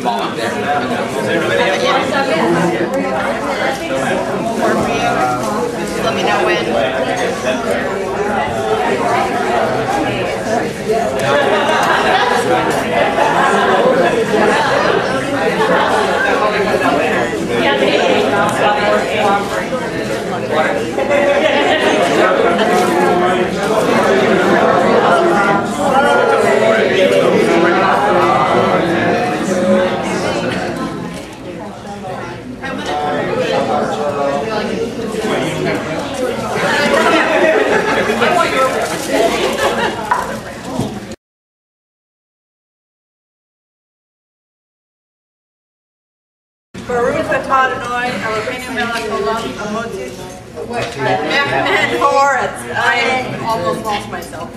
Let me know when. Baruch atah Adonai, Eloheinu melech haolam, hamotzis, Mehmet Haaretz. I almost lost myself.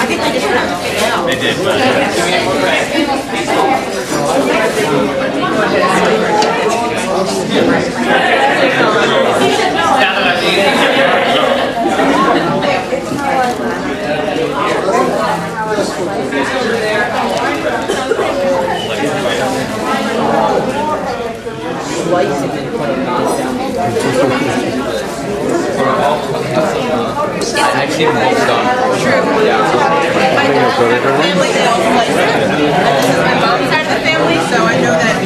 I think they just have to take it out. They did, but I've seen both done. True. Yeah. My family did all slices. My mom's side of the family, so I know that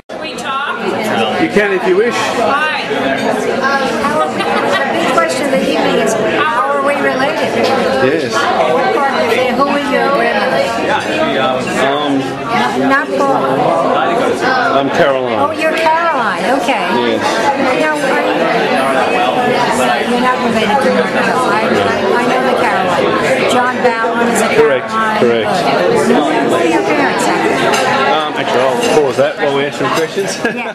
Can we talk? You can if you wish. Why? The big question of the evening is, how are we related? Yes. What part of it? Who is your grandmother? Not Paul. I'm Caroline. Oh, you're Caroline. Okay. Yes. Now, you're not related to her. I know the Caroline. John Ballon is a Correct. Caroline. Correct. Who are your parents? Actually, I'll pause that while we answer some questions. Yeah.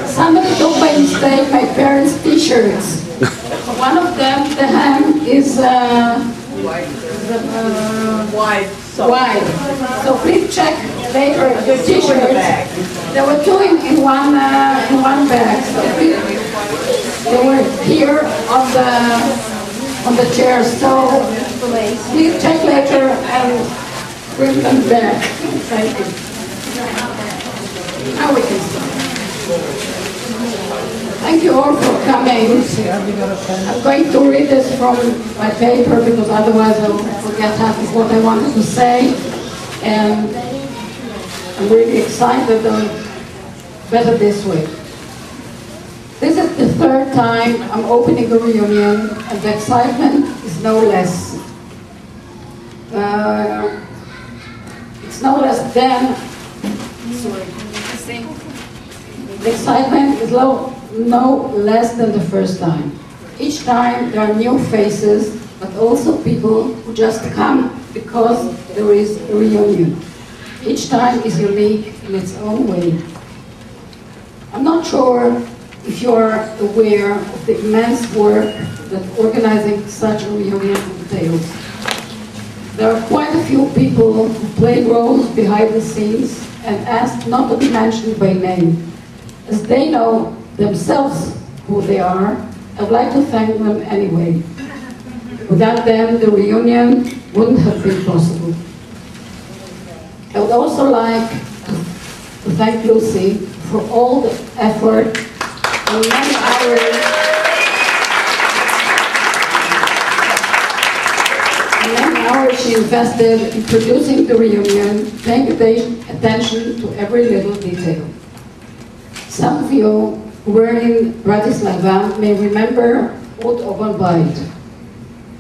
Somebody took by mistake my parents' t-shirts. One of them, the hem is Wide. So please check later the t-shirts. There were two in one bag. So they were here on the chair. So please check later and bring them back. Thank you. Now we can start. Thank you all for coming. I'm going to read this from my paper because otherwise I'll forget half of what I wanted to say. And I'm really excited, better this way. This is the third time I'm opening a reunion, and the excitement is no less. It's no less than, The excitement is no less than the first time. Each time there are new faces, but also people who just come because there is a reunion. Each time is unique in its own way. I'm not sure if you're aware of the immense work that organizing such a reunion entails. There are quite a few people who play roles behind the scenes and asked not to be mentioned by name. As they know themselves who they are, I'd like to thank them anyway. Without them, the reunion wouldn't have been possible. I would also like to thank Lucy for all the effort and many hours she invested in producing the reunion, paying attention to every little detail. Some of you who were in Bratislava may remember Ruth Obenweit.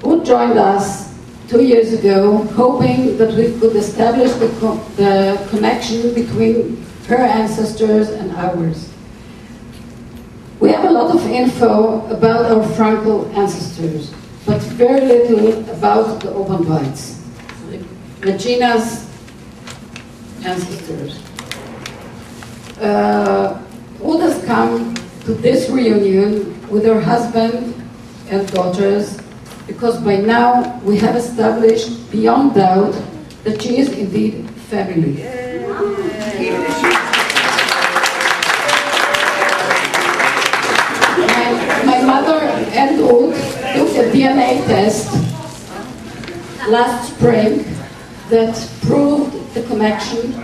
Ruth joined us 2 years ago, hoping that we could establish the connection between her ancestors and ours. We have a lot of info about our Frankel ancestors, but very little about the Obenweits, Regina's ancestors. Ruth has come to this reunion with her husband and daughters because by now we have established beyond doubt that she is indeed family. My mother and Ruth took a DNA test last spring that proved the connection.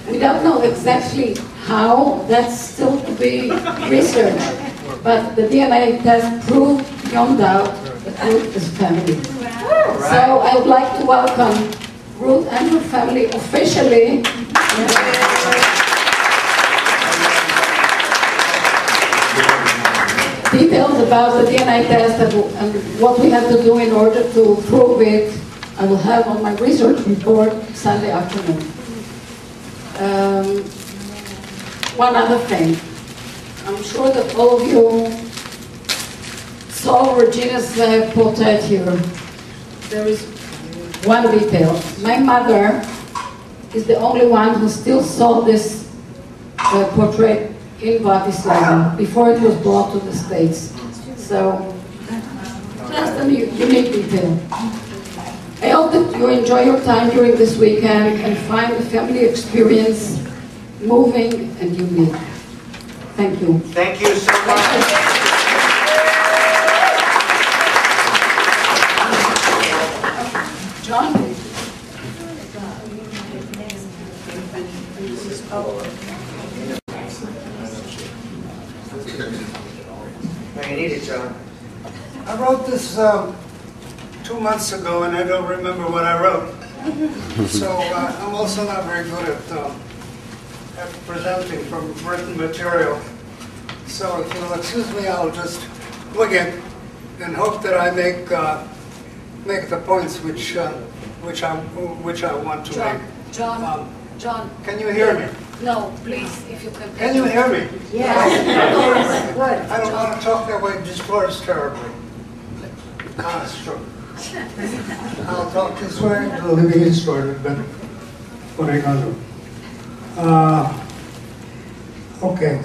We don't know exactly how, that's still to be researched, but the DNA test proved beyond doubt that Ruth is family. So I would like to welcome Ruth and her family officially. Details about the DNA test and what we have to do in order to prove it, I will have on my research report Sunday afternoon. One other thing. I'm sure that all of you saw Regina's portrait here. There is one detail. My mother is the only one who still saw this portrait in Bratislava before it was brought to the States. So, just a unique detail. I hope that you enjoy your time during this weekend and find the family experience moving and unique. Thank you. Thank you so much. John? You need it, John. I wrote this 2 months ago, and I don't remember what I wrote. So I'm also not very good at presenting from written material. So if you'll excuse me, I'll just wing it and hope that I make the points which I want to make. John. Can you hear me? No, please, if you can. Can you hear me? Yes. Good. I don't want to talk that way, distorts terribly. Kind of strong. I'll talk this way, it'll be distorted, but what are you going to do? Okay.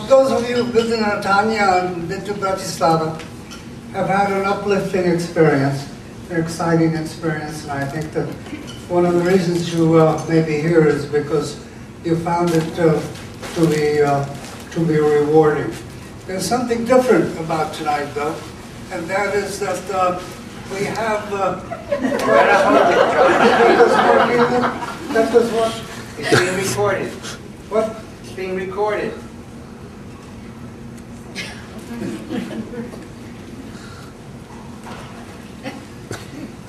Those of you who've been to Netanya and been to Bratislava have had an uplifting experience, an exciting experience, and I think that one of the reasons you may be here is because you found it to be rewarding. There's something different about tonight, though, and that is that we have. That was what? It's being recorded. What? It's being recorded.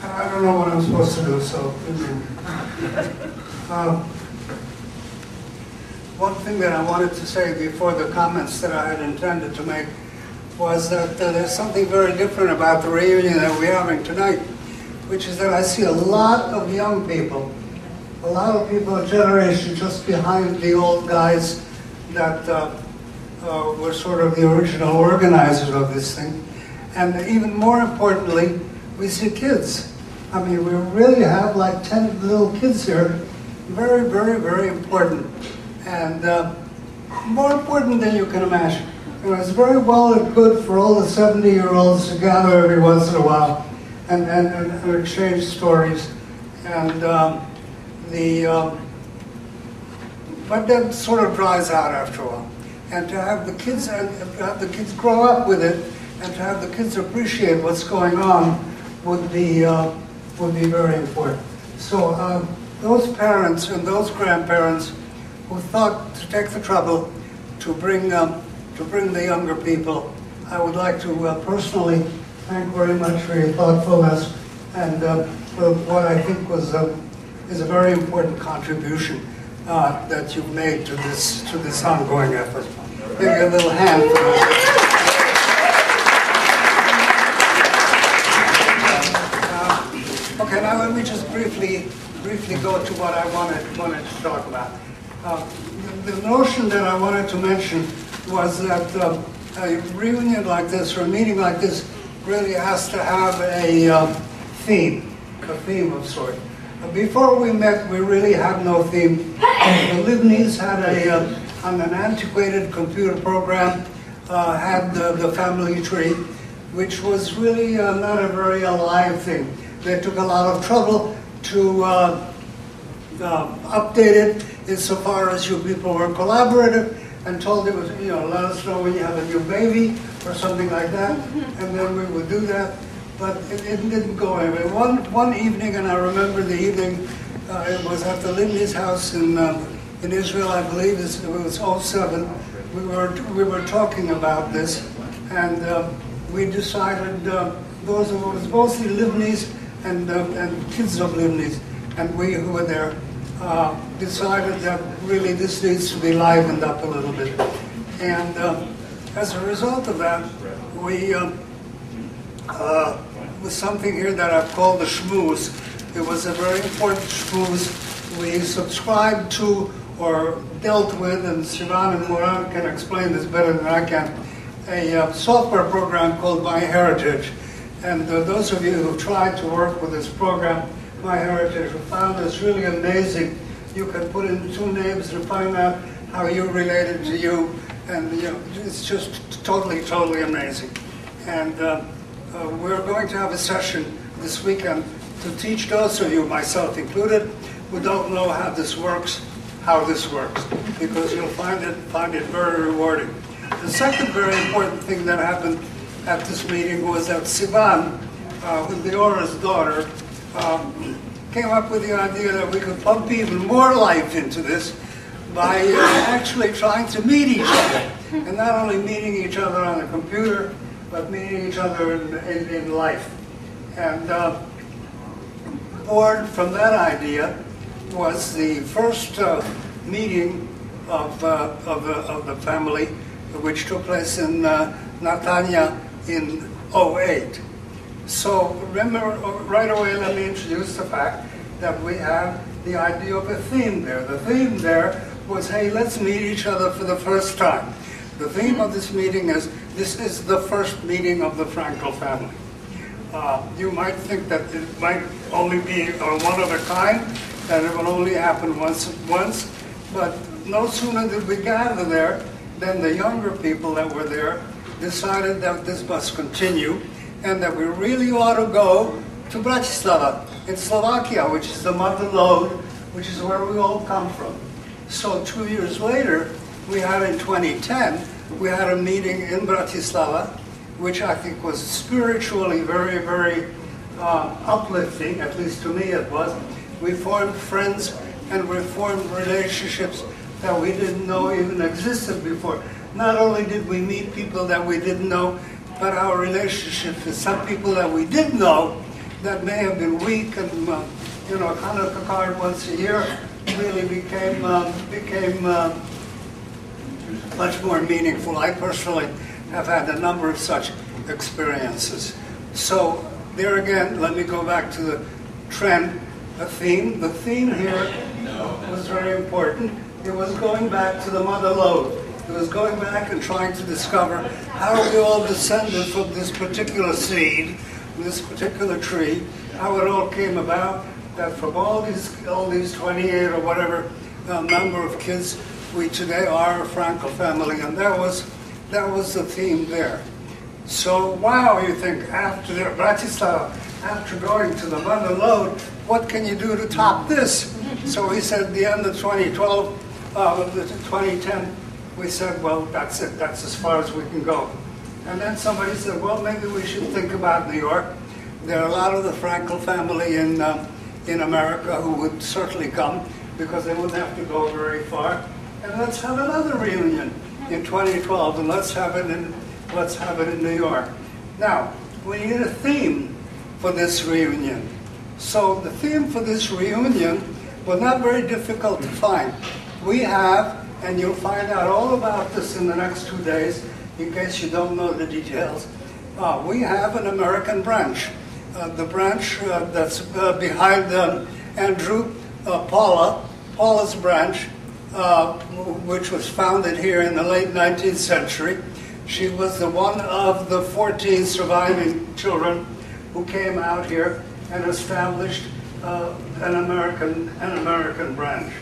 I don't know what I'm supposed to do, so. One thing that I wanted to say before the comments that I had intended to make was that there's something very different about the reunion that we're having tonight. which is that I see a lot of young people, a lot of people, a generation just behind the old guys that were sort of the original organizers of this thing. And even more importantly, we see kids. I mean, we really have like 10 little kids here. Very, very, very important. And more important than you can imagine. You know, it's very well and good for all the 70-year-olds to gather every once in a while and exchange stories. And but that sort of dries out after a while. And to have the kids grow up with it, and to have the kids appreciate what's going on would be very important. So those parents and those grandparents who thought to take the trouble to bring the younger people, I would like to personally thank very much for your thoughtfulness and for what I think is a very important contribution that you've made to this ongoing effort. Give you a little hand for that. Okay, now let me just briefly go to what I wanted to talk about. The notion that I wanted to mention was that a reunion like this, or a meeting like this, really has to have a theme of sorts. Before we met, we really had no theme. The Lebanese had on an antiquated computer program, had the family tree, which was really not a very alive thing. They took a lot of trouble to update it insofar as you people were collaborative, and told it was, you know, let us know when you have a new baby or something like that, and then we would do that. But it didn't go anywhere. One evening, and I remember the evening, it was at the Lebanese house in Israel, I believe. It was 07. We were talking about this, and we decided it was mostly Lebanese and kids of Lebanese, and we who were there decided that really this needs to be livened up a little bit. And as a result of that, we with something here that I've called the schmooze. It was a very important schmooze. We subscribed to or dealt with, and Sivan and Moran can explain this better than I can, a software program called MyHeritage. And those of you who tried to work with this program, MyHeritage, found this really amazing. You can put in 2 names to find out how you're related to you, and you know, it's just totally, totally amazing. And we're going to have a session this weekend to teach those of you, myself included, who don't know how this works, because you'll find it very rewarding. The second very important thing that happened at this meeting was that Sivan, Leora's daughter, came up with the idea that we could pump even more life into this by actually trying to meet each other. And not only meeting each other on the computer, but meeting each other in life. And born from that idea was the first meeting of the family, which took place in Netanya in 08. So remember, right away, let me introduce the fact that we have the idea of a theme there. The theme there was, hey, let's meet each other for the first time. The theme of this meeting is, this is the first meeting of the Frankel family. You might think that it might only be one of a kind, that it will only happen once, but no sooner did we gather there than the younger people that were there decided that this must continue, and that we really ought to go to Bratislava in Slovakia, which is the mother lode, which is where we all come from. So 2 years later, we had in 2010, we had a meeting in Bratislava, which I think was spiritually very, very uplifting, at least to me it was. We formed friends and we formed relationships that we didn't know even existed before. Not only did we meet people that we didn't know, but our relationship with some people that we did know that may have been weak, and you know, a Hanukkah card once a year really became much more meaningful. I personally have had a number of such experiences. So there again, let me go back to the trend, a theme. The theme here was very important. It was going back to the mother lode. It was going back and trying to discover how we all descended from this particular seed, this particular tree, how it all came about, that from all these 28 or whatever number of kids, we today are a Frankel family, and that was the theme there. So wow, you think, after Bratislava, after going to the mother lode, what can you do to top this? So we said at the end of 2012, 2010, we said, well, that's it, that's as far as we can go. And then somebody said, well, maybe we should think about New York. There are a lot of the Frankel family in America who would certainly come because they wouldn't have to go very far. And let's have another reunion in 2012, and let's have it in New York. Now, we need a theme for this reunion. So the theme for this reunion was not very difficult to find. We have, and you'll find out all about this in the next 2 days, in case you don't know the details, we have an American branch. The branch that's behind Andrew, Paula's branch, which was founded here in the late 19th century. She was the one of the 14 surviving children who came out here and established an American branch.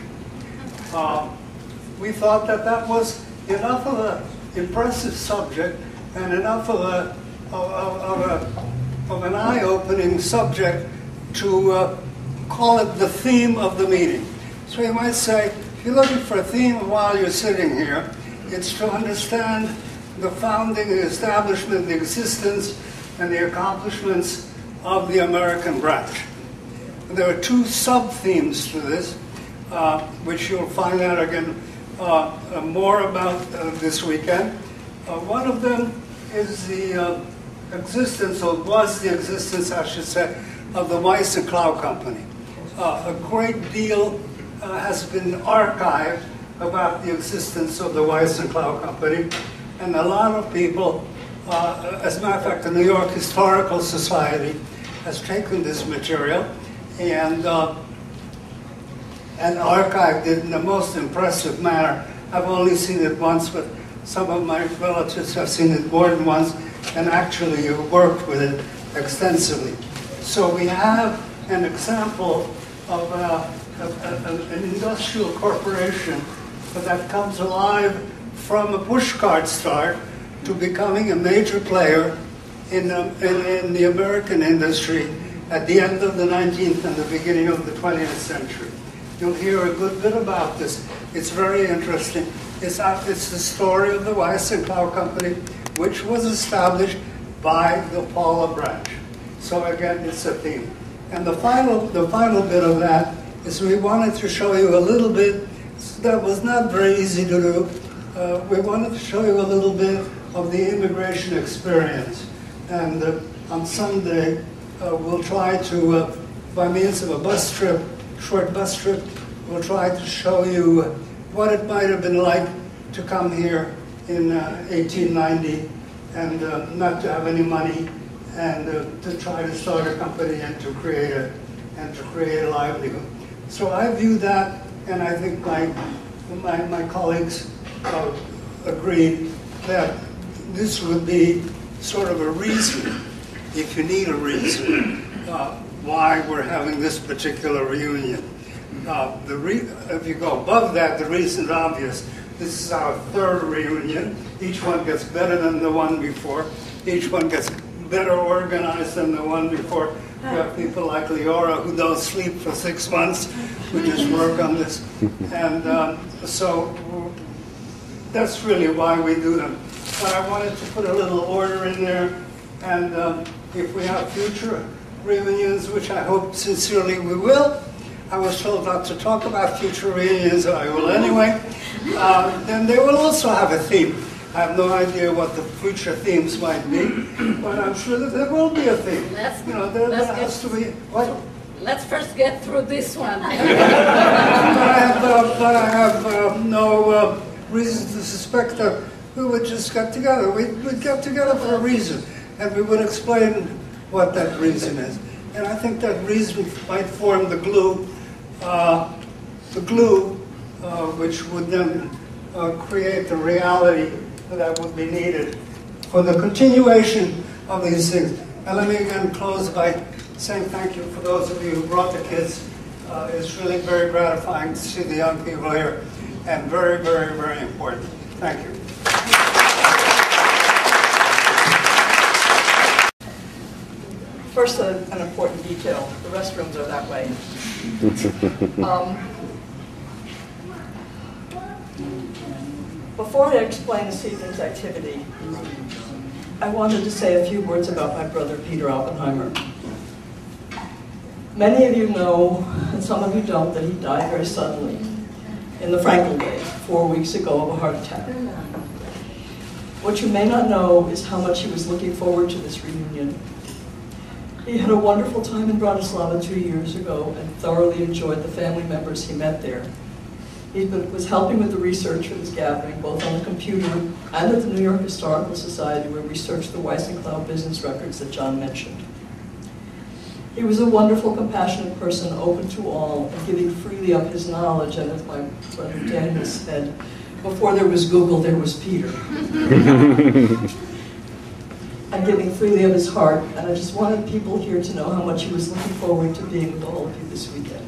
We thought that was enough of an impressive subject and enough of an eye-opening subject to call it the theme of the meeting. So you might say, if you're looking for a theme while you're sitting here, it's to understand the founding, the establishment, the existence, and the accomplishments of the American branch. There are 2 sub-themes to this, which you'll find out again more about this weekend. One of them is the existence, or was the existence, I should say, of the Weiss and Clough Company. A great deal has been archived about the existence of the Weiss and Clough Company, and a lot of people, as a matter of fact, the New York Historical Society has taken this material and archived it in the most impressive manner. I've only seen it once, but some of my relatives have seen it more than once, and actually worked with it extensively. So we have an example of an industrial corporation that comes alive from a pushcart start to becoming a major player in the American industry at the end of the 19th and the beginning of the 20th century. You'll hear a good bit about this. It's very interesting. It's the story of the Weiss and Clough Company, which was established by the Paula branch. So again, it's a theme. And the final bit of that is we wanted to show you a little bit that was not very easy to do. We wanted to show you a little bit of the immigration experience. And on Sunday, we'll try to, by means of a bus trip, short bus trip, we'll try to show you what it might have been like to come here in 1890 and not to have any money, and to try to start a company and to create a livelihood. So I view that, and I think my colleagues agreed that this would be sort of a reason, if you need a reason, why we're having this particular reunion. If you go above that, the reason is obvious. This is our 3rd reunion. Each one gets better than the one before. Each one gets better organized than the one before. We have people like Leora who don't sleep for 6 months, who just work on this. And so that's really why we do them. But I wanted to put a little order in there, and if we have future reunions, which I hope sincerely we will, I was told not to talk about future reunions, I will anyway, then they will also have a theme. I have no idea what the future themes might be, but I'm sure that there will be a theme. There has to be, what? Let's first get through this one. But I have no reason to suspect that we would just get together. We'd get together for a reason, and we would explain what that reason is. And I think that reason might form the glue, which would then create the reality that would be needed for the continuation of these things. And let me again close by saying thank you for those of you who brought the kids. It's really very gratifying to see the young people here, and very, very, very important. Thank you. First, an important detail. The restrooms are that way. Before I explain this evening's activity, I wanted to say a few words about my brother, Peter Oppenheimer. Many of you know, and some of you don't, that he died very suddenly in the Frankel days, 4 weeks ago, of a heart attack. What you may not know is how much he was looking forward to this reunion. He had a wonderful time in Bratislava 2 years ago and thoroughly enjoyed the family members he met there. He was helping with the research for this gathering, both on the computer and at the New York Historical Society, where we searched the Weiss and Cloud business records that John mentioned. He was a wonderful, compassionate person, open to all, and giving freely of his knowledge. And as my brother Daniel said, before there was Google, there was Peter. And giving freely of his heart. And I just wanted people here to know how much he was looking forward to being with all of you this weekend.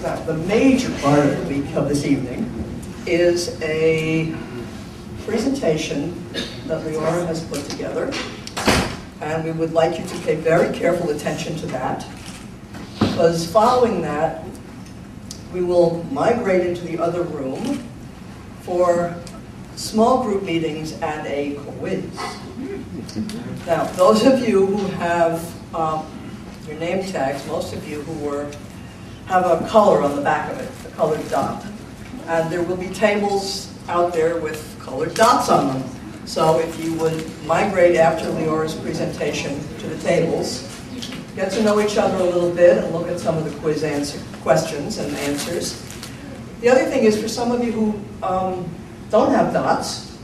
Now, the major part of this evening is a presentation that Leora has put together, and we would like you to pay very careful attention to that, because following that, we will migrate into the other room for small group meetings and a quiz. Now, those of you who have your name tags, most of you who have a color on the back of it, a colored dot. And there will be tables out there with colored dots on them. So if you would migrate after Leora's presentation to the tables, get to know each other a little bit and look at some of the quiz questions and answers. The other thing is, for some of you who don't have dots,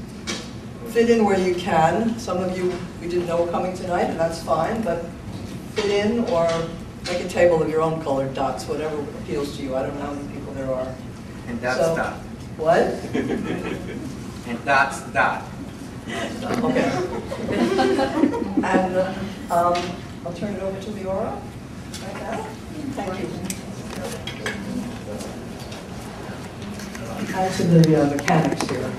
fit in where you can. Some of you we didn't know were coming tonight, and that's fine, but fit in or make a table of your own colored dots, whatever appeals to you. I don't know how many people there are. And that's So, dot. What? And that's dot. Okay. And I'll turn it over to Leora right now. Thank you. As to the mechanics here.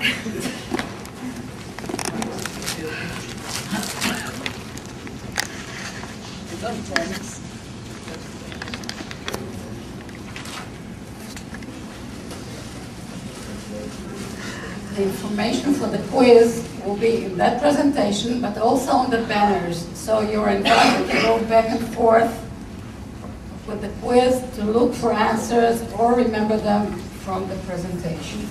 The information for the quiz will be in that presentation, but also on the banners. So you're invited to go back and forth with the quiz to look for answers or remember them from the presentation.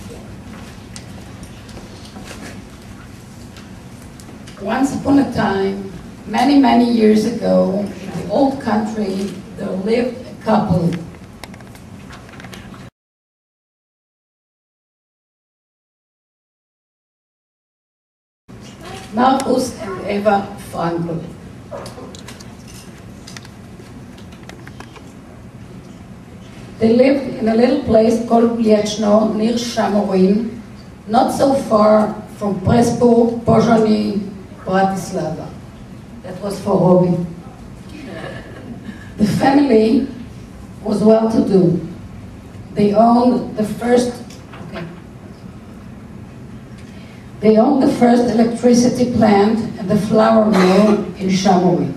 Once upon a time, many, many years ago, in the old country, there lived a couple. Marcus and Eva Frankel. They lived in a little place called Mlieczno, near Shamorin, not so far from Pressburg, Pozsony, Bratislava. That was for Robbie. The family was well-to-do. They owned the first electricity plant and the flour mill in Shamorin.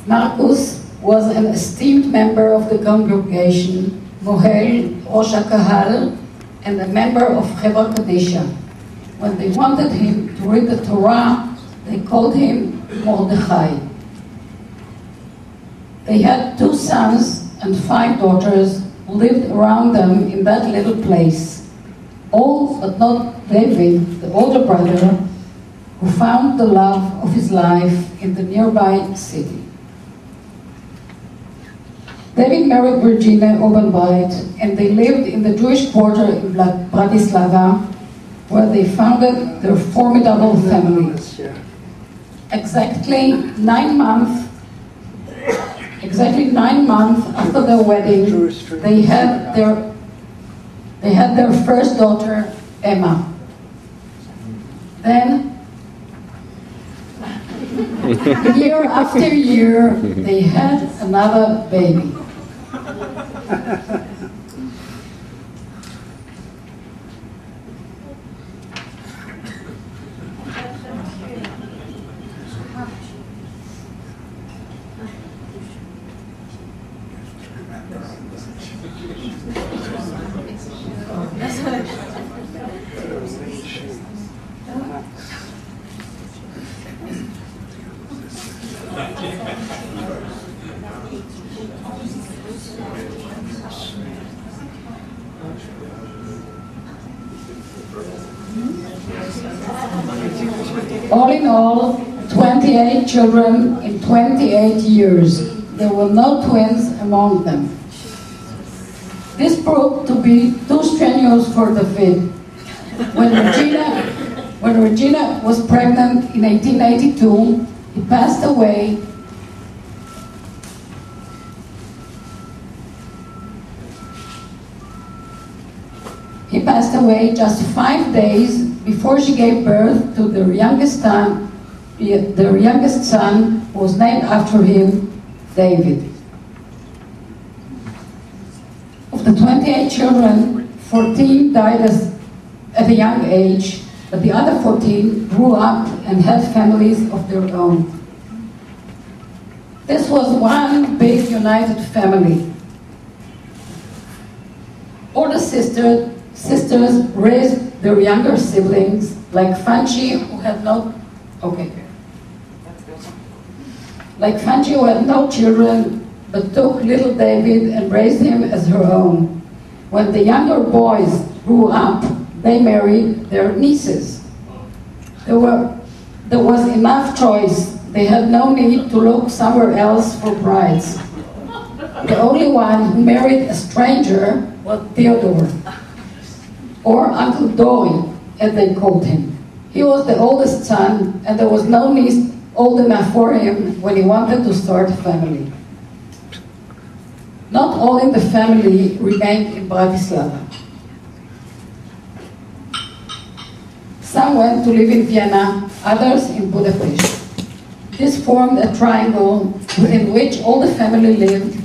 Marcus was an esteemed member of the congregation, Mohel Rosh HaKahal, and a member of Chevra Kadisha. When they wanted him to read the Torah, they called him Mordechai. They had 2 sons and 5 daughters, who lived around them in that little place. All but not David, the older brother, who found the love of his life in the nearby city. David married Virginia Obenweit, and they lived in the Jewish quarter in Bratislava, where they founded their formidable family. Exactly 9 months after their wedding, they had their first daughter, Emma. Then, year after year, they had another baby. All in all, 28 children in 28 years. There were no twins among them. This proved to be too strenuous for David. When Regina was pregnant in 1882, he passed away. He passed away just 5 days before she gave birth to their youngest son, who was named after him, David. Of the 28 children, 14 died at a young age, but the other 14 grew up and had families of their own. This was one big united family. All the sisters raised their younger siblings, like Fanchi, who had no children, but took little David and raised him as her own. When the younger boys grew up, they married their nieces. There was enough choice. They had no need to look somewhere else for brides. The only one who married a stranger was Theodore, or Uncle Dory, as they called him. He was the oldest son, and there was no niece old enough for him when he wanted to start a family. Not all in the family remained in Bratislava. Some went to live in Vienna, others in Budapest. This formed a triangle within which all the family lived.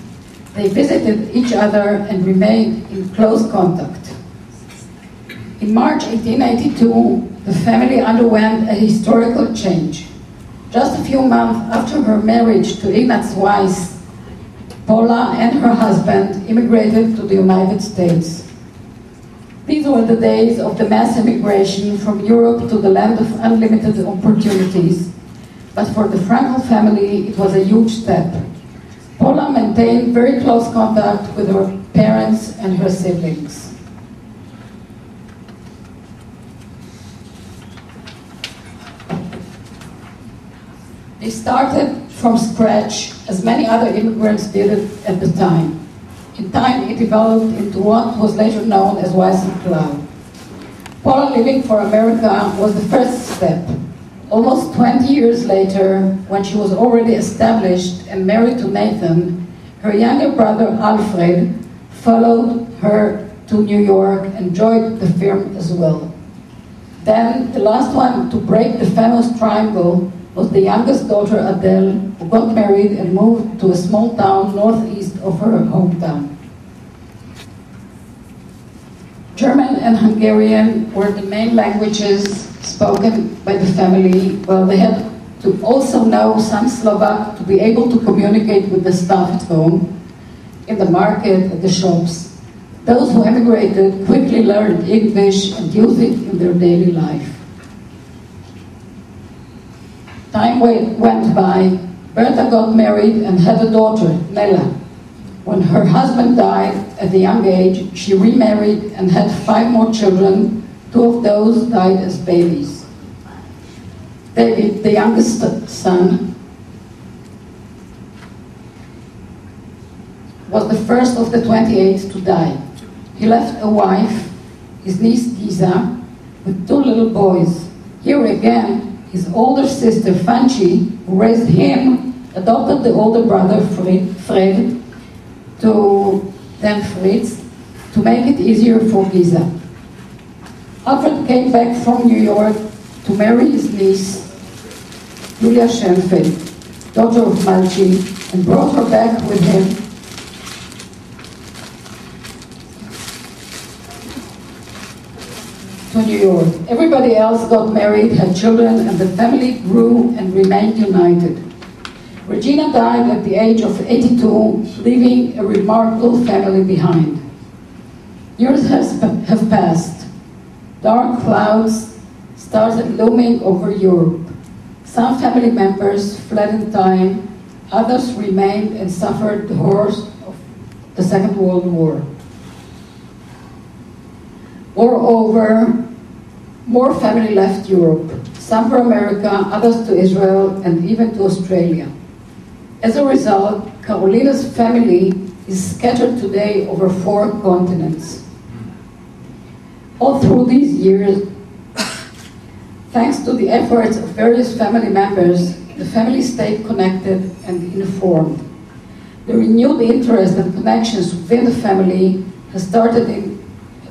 They visited each other and remained in close contact. In March 1892, the family underwent a historical change. Just a few months after her marriage to Ignaz Weiss, Paula and her husband immigrated to the United States. These were the days of the mass immigration from Europe to the land of unlimited opportunities, but for the Frankel family, it was a huge step. Paula maintained very close contact with her parents and her siblings. They started from scratch, as many other immigrants did at the time. In time, it developed into what was later known as Weiss and Cloud. Paula leaving for America was the first step. Almost 20 years later, when she was already established and married to Nathan, her younger brother Alfred followed her to New York and joined the firm as well. Then, the last one to break the famous triangle was the youngest daughter, Adele, who got married and moved to a small town northeast of her hometown. German and Hungarian were the main languages spoken by the family, while they had to also know some Slovak to be able to communicate with the staff at home, in the market, at the shops. Those who emigrated quickly learned English and used it in their daily life. Time went by. Berta got married and had a daughter, Nella. When her husband died at a young age, she remarried and had 5 more children. 2 of those died as babies. David, the youngest son, was the first of the 28 to die. He left a wife, his niece Giza, with 2 little boys. Here again, his older sister Fanchi, who raised him, adopted the older brother Fred, then Fritz, to make it easier for Giza. Alfred came back from New York to marry his niece, Julia Schoenfeld, daughter of Malchi, and brought her back with him to New York. Everybody else got married, had children, and the family grew and remained united. Regina died at the age of 82, leaving a remarkable family behind. Years have passed. Dark clouds started looming over Europe. Some family members fled in time, others remained and suffered the horrors of the Second World War. Moreover, more family left Europe, some for America, others to Israel, and even to Australia. As a result, Carolina's family is scattered today over 4 continents. All through these years, thanks to the efforts of various family members, the family stayed connected and informed. The renewed interest and connections within the family has started in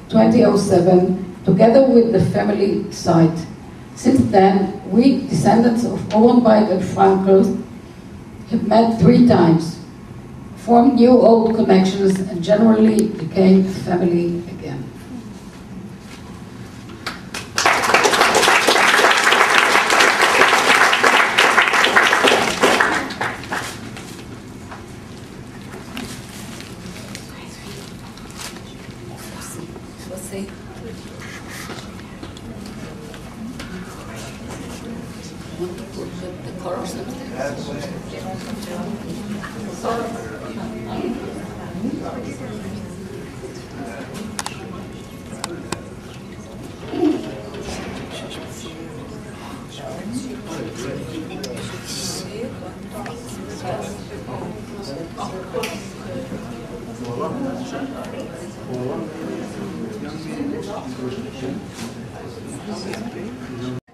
2007, together with the family site. Since then, we, descendants of Ohrenbein and Frankel, have met 3 times, formed new old connections, and generally became family again.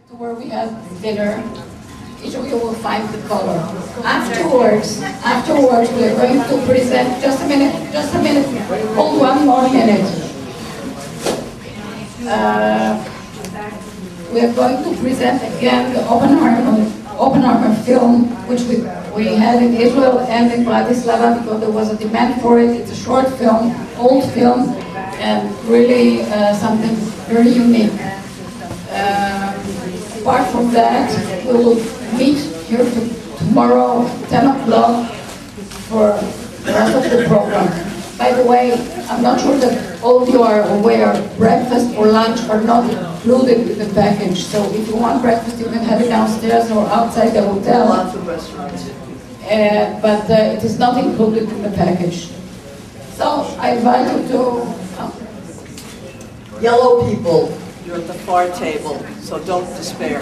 To where we had dinner, each of you will find the color. Afterwards, we are going to present, just a minute, hold 1 more minute. We are going to present again the Oppenheimer film, which we had in Israel and in Bratislava because there was a demand for it. It's a short film, old film, and really something very unique. Apart from that, we will meet here tomorrow, 10 o'clock, for the rest of the program. By the way, I'm not sure that all of you are aware, breakfast or lunch are not included in the package. So if you want breakfast, you can have it downstairs or outside the hotel. Lots of restaurants. But it is not included in the package. So I invite you to... Yellow people, you're at the far table, so don't despair.